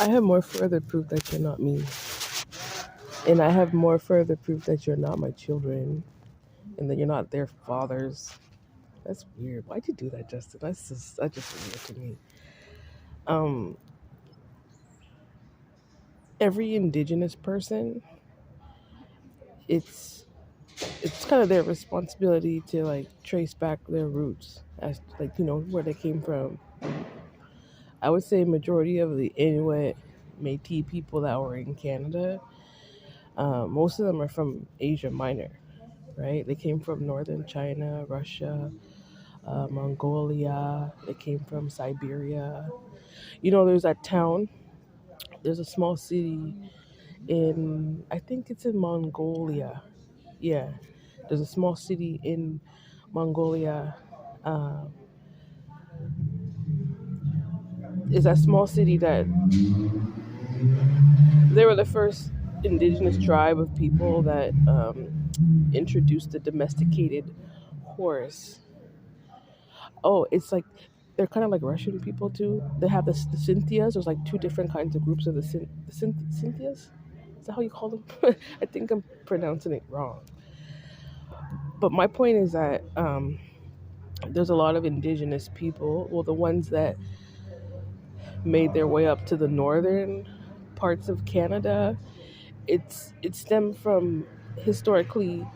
I have more further proof that you're not me. And I have more further proof that you're not my children and that you're not their fathers. That's weird. Why'd you do that, Justin? That's just weird to me. Um, every indigenous person, it's it's kind of their responsibility to like trace back their roots as like where they came from. I would say majority of the Inuit Métis people that were in Canada, most of them are from Asia Minor, right? They came from northern China, Russia, Mongolia. They came from Siberia. There's that town. There's a small city in, I think it's in Mongolia. Yeah, there's a small city in Mongolia. Um, it's a small city that they were the first indigenous tribe of people that introduced the domesticated horse. Oh, it's like they're kind of like Russian people too. They have the Cynthias. There's like two different kinds of groups of the Cynthias. Is that how you call them? I think I'm pronouncing it wrong. But my point is that there's a lot of indigenous people. Well, the ones that made their way up to the northern parts of Canada, it stemmed from historically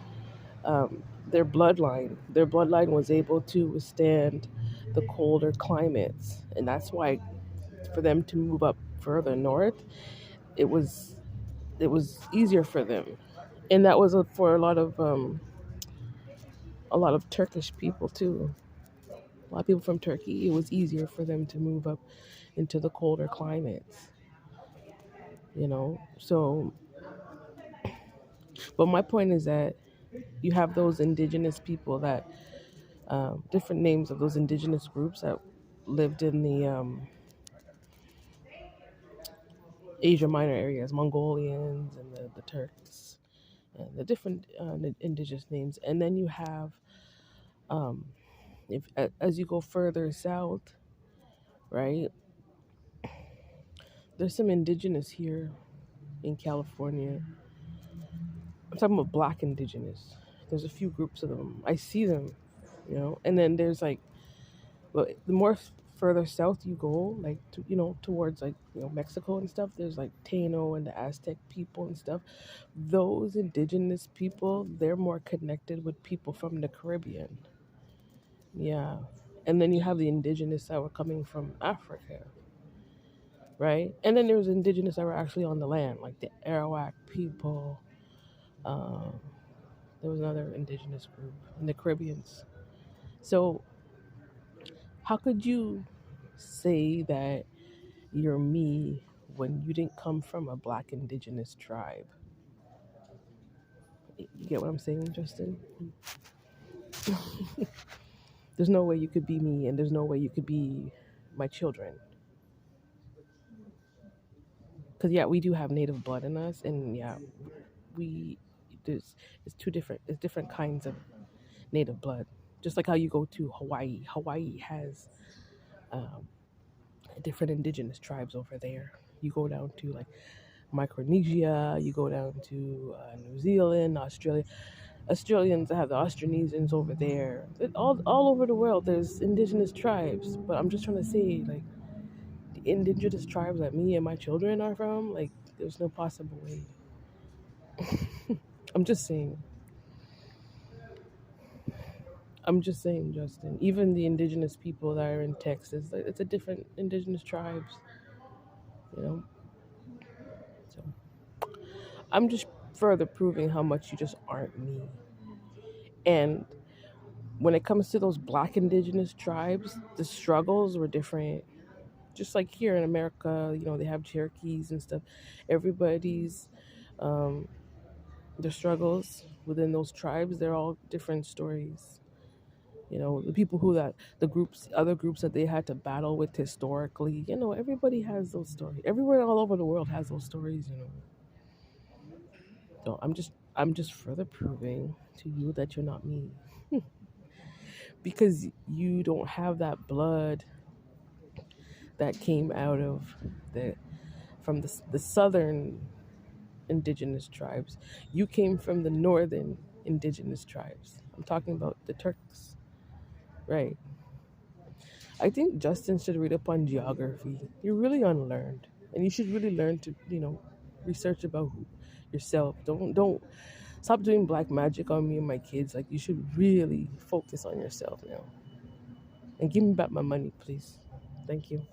their bloodline. Their bloodline was able to withstand the colder climates, and that's why for them to move up further north, it was it was easier for them, and that was for a lot of Turkish people too. A lot of people from Turkey, it was easier for them to move up into the colder climates. So, but my point is that you have those indigenous people that different names of those indigenous groups that lived in the Asia Minor areas, Mongolians and the Turks, and the different indigenous names. And then you have, um, as you go further south, right? There's some indigenous here in California. I'm talking about Black indigenous. There's a few groups of them. I see them, and then there's like, well, the more further south you go, like towards like Mexico and stuff, there's like Taino and the Aztec people and stuff. Those indigenous people, they're more connected with people from the Caribbean. Yeah, and then you have the indigenous that were coming from Africa, right? And then there's indigenous that were actually on the land, like the Arawak people. Um, there was another indigenous group in the Caribbeans. So how could you say that you're me when you didn't come from a Black indigenous tribe? You get what I'm saying, Justin? There's no way you could be me, and there's no way you could be my children. Because yeah, we do have native blood in us, and yeah, we there's it's different kinds of native blood. Just like how you go to Hawaii. Hawaii has um, different indigenous tribes over there. You go down to like Micronesia, you go down to New Zealand, Australia. Australians have the Austronesians over there. All over the world, there's indigenous tribes. But I'm just trying to say, like, the indigenous tribes that me and my children are from, like, there's no possible way. I'm just saying. I'm just saying, Justin. Even the indigenous people that are in Texas, like, it's a different indigenous tribes, you know. So I'm just further proving how much you just aren't me. And when it comes to those Black indigenous tribes, the struggles were different. Just like here in America, they have Cherokees and stuff. Everybody's um, their struggles within those tribes, they're all different stories. The people other groups that they had to battle with historically. Everybody has those stories. Everywhere all over the world has those stories. So I'm just further proving to you that you're not me, because you don't have that blood that came out of the from the southern indigenous tribes. You came from the northern indigenous tribes. I'm talking about the Turks, right? I think Justin should read up on geography. You're really unlearned, and you should really learn to, research about yourself. Don't stop doing black magic on me and my kids. Like you should really focus on yourself now, and give me back my money, please. Thank you.